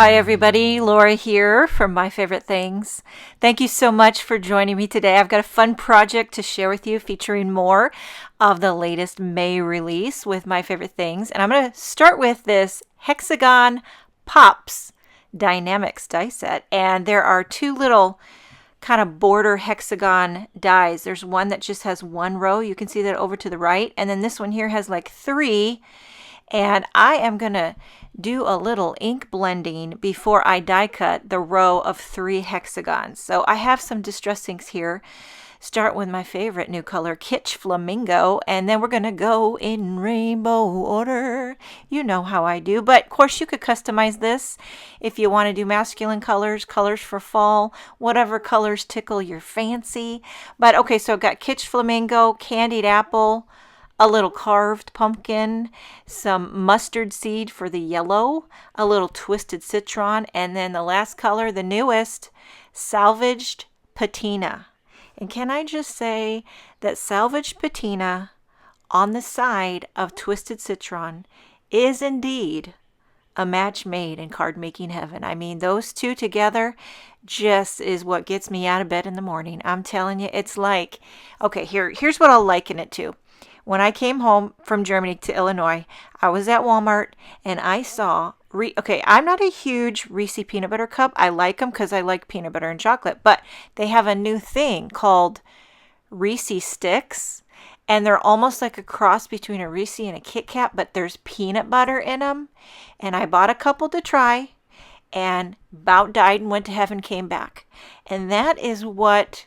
Hi everybody, Laura here from My Favorite Things. Thank you so much for joining me today. I've got a fun project to share with you featuring more of the latest May release with My Favorite Things. And I'm going to start with this Hexagon Pops Die-namics die set. And there are two little kind of border hexagon dies. There's one that just has one row. You can see that over to the right. And then this one here has like three. And I am going to do a little ink blending before I die cut the row of three hexagons. So I have some distress inks here. Start with my favorite new color, Kitsch Flamingo, and then we're going to go in rainbow order. You know how I do, but of course you could customize this if you want to do masculine colors, colors for fall, whatever colors tickle your fancy. But okay, so I've got Kitsch Flamingo, candied apple, a little carved pumpkin, some mustard seed for the yellow, a little twisted citron, and then the last color, the newest, salvaged patina. And can I just say that salvaged patina on the side of twisted citron is indeed a match made in card making heaven. I mean, those two together just is what gets me out of bed in the morning. I'm telling you, it's like, okay, here's what I'll liken it to. When I came home from Germany to Illinois, I was at Walmart and I saw, okay, I'm not a huge Reese peanut butter cup. I like them because I like peanut butter and chocolate, but they have a new thing called Reese sticks, and they're almost like a cross between a Reese and a Kit Kat, but there's peanut butter in them. And I bought a couple to try and about died and went to heaven, came back. And that is what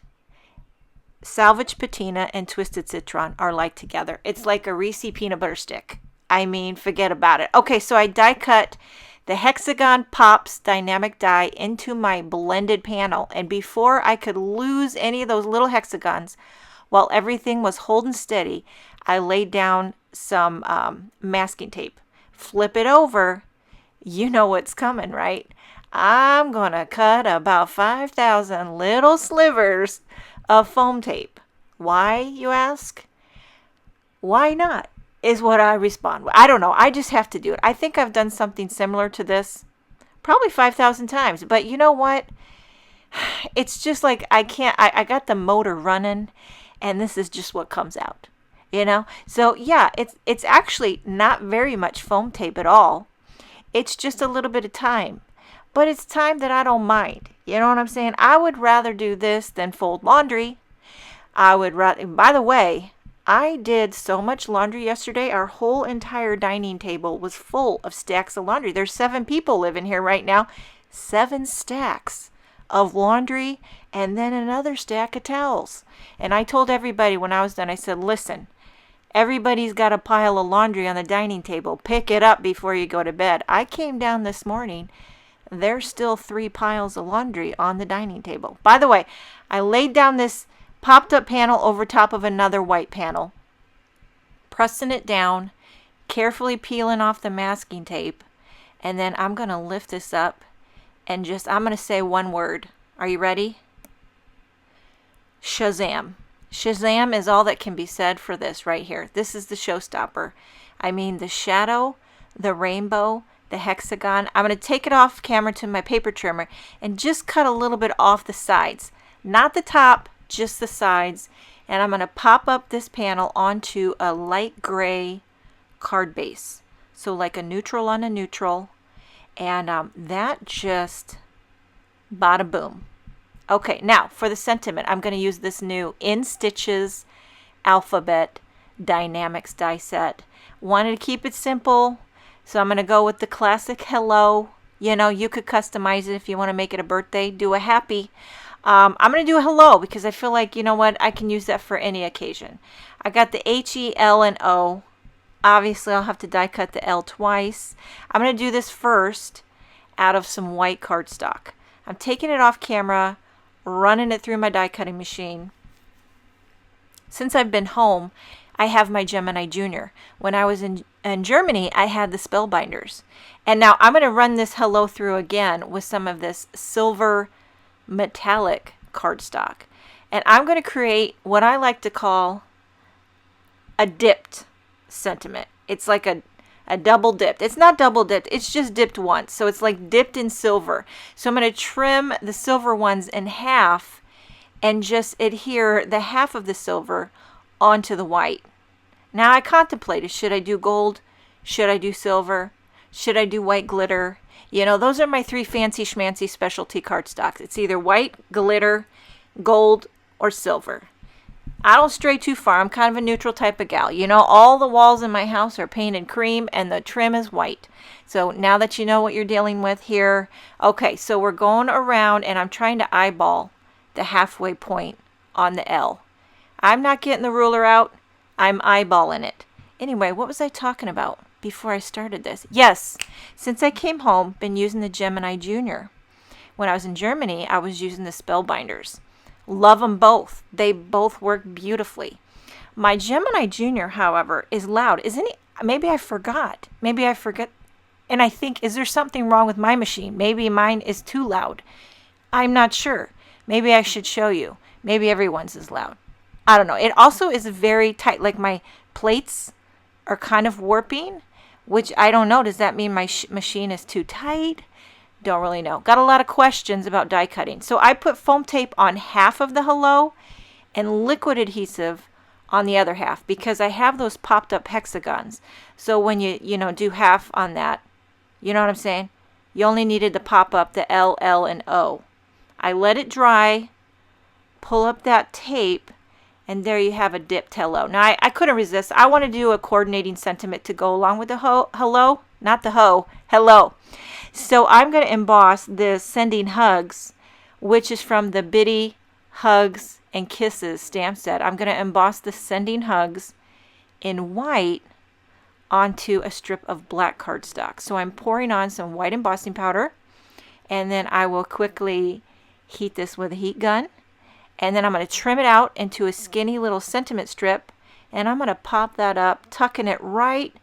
salvage patina and twisted citron are like together. It's like a Reese peanut butter stick. I mean, forget about it. Okay, so I die cut the Hexagon Pops dynamic die into my blended panel, and before I could lose any of those little hexagons, while everything was holding steady, I laid down some masking tape. Flip it over, you know what's coming, right? I'm gonna cut about 5,000 little slivers of foam tape. Why, you ask? Why not, is what I respond. I don't know. I just have to do it. I think I've done something similar to this probably 5,000 times. But you know what? It's just like I can't. I got the motor running, and this is just what comes out. You know? So yeah, it's actually not very much foam tape at all. It's just a little bit of time. But it's time that I don't mind. You know what I'm saying? I would rather do this than fold laundry. I would rather, by the way, I did so much laundry yesterday. Our whole entire dining table was full of stacks of laundry. There's 7 people living here right now. 7 stacks of laundry and then another stack of towels. And I told everybody when I was done, I said, listen, everybody's got a pile of laundry on the dining table. Pick it up before you go to bed. I came down this morning. There's still 3 piles of laundry on the dining table. By the way, I laid down this popped up panel over top of another white panel, pressing it down, carefully peeling off the masking tape, and then I'm going to lift this up and I'm going to say one word. Are you ready? Shazam. Shazam is all that can be said for this right here. This is the showstopper. I mean, the shadow, the rainbow, the hexagon. I'm going to take it off camera to my paper trimmer and just cut a little bit off the sides. Not the top, just the sides. And I'm going to pop up this panel onto a light gray card base. So like a neutral on a neutral. And that just bada boom. Okay, now for the sentiment, I'm going to use this new In Stitches Alphabet Die-namics die set. Wanted to keep it simple. So I'm going to go with the classic hello. You know, you could customize it if you want to make it a birthday. Do a happy. I'm going to do a hello because I feel like, you know what, I can use that for any occasion. I got the H, E, L, and O. Obviously, I'll have to die cut the L twice. I'm going to do this first out of some white cardstock. I'm taking it off camera, running it through my die cutting machine. Since I've been home, I have my Gemini Junior. When I was in Germany, I had the Spellbinders. And now I'm going to run this hello through again with some of this silver metallic cardstock. And I'm going to create what I like to call a dipped sentiment. It's like a a double dipped. It's not double dipped, it's just dipped once. So it's like dipped in silver. So I'm going to trim the silver ones in half and just adhere the half of the silver onto the white. Now I contemplated, should I do gold? Should I do silver? Should I do white glitter? You know, those are my three fancy schmancy specialty cardstocks. It's either white, glitter, gold, or silver. I don't stray too far. I'm kind of a neutral type of gal. You know, all the walls in my house are painted cream and the trim is white. So now that you know what you're dealing with here, okay, so we're going around and I'm trying to eyeball the halfway point on the L. I'm not getting the ruler out. I'm eyeballing it. Anyway, what was I talking about before I started this? Yes, since I came home, been using the Gemini Junior. When I was in Germany, I was using the Spellbinders. Love them both. They both work beautifully. My Gemini Junior, however, is loud. Isn't it? Maybe I forgot. Maybe I forget. And I think, is there something wrong with my machine? Maybe mine is too loud. I'm not sure. Maybe I should show you. Maybe everyone's is loud. I don't know. It also is very tight. Like my plates are kind of warping, which I don't know. Does that mean my machine is too tight? Don't really know. Got a lot of questions about die cutting. So I put foam tape on half of the hello and liquid adhesive on the other half because I have those popped up hexagons. So when you do half on that, you know what I'm saying? You only needed to pop up the L, L, and O. I let it dry, pull up that tape, and there you have a dipped hello. Now, I couldn't resist. I want to do a coordinating sentiment to go along with the hello, not the ho, hello. So I'm going to emboss this Sending Hugs, which is from the Biddy Hugs and Kisses stamp set. I'm going to emboss the Sending Hugs in white onto a strip of black cardstock. So I'm pouring on some white embossing powder, and then I will quickly heat this with a heat gun. And then I'm going to trim it out into a skinny little sentiment strip, and I'm going to pop that up, tucking it right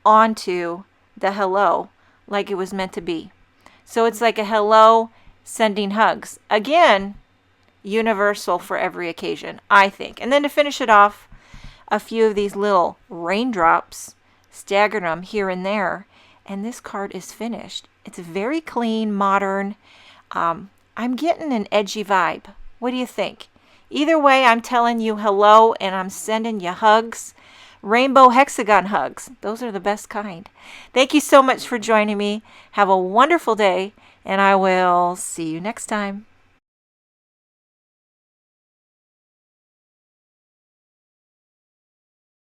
onto the hello like it was meant to be. So it's like a hello Sending Hugs. Again, universal for every occasion, I think. And then to finish it off, a few of these little raindrops, staggered them here and there, and this card is finished. It's very clean, modern. I'm getting an edgy vibe. What do you think? Either way, I'm telling you hello and I'm sending you hugs. Rainbow hexagon hugs. Those are the best kind. Thank you so much for joining me. Have a wonderful day, and I will see you next time.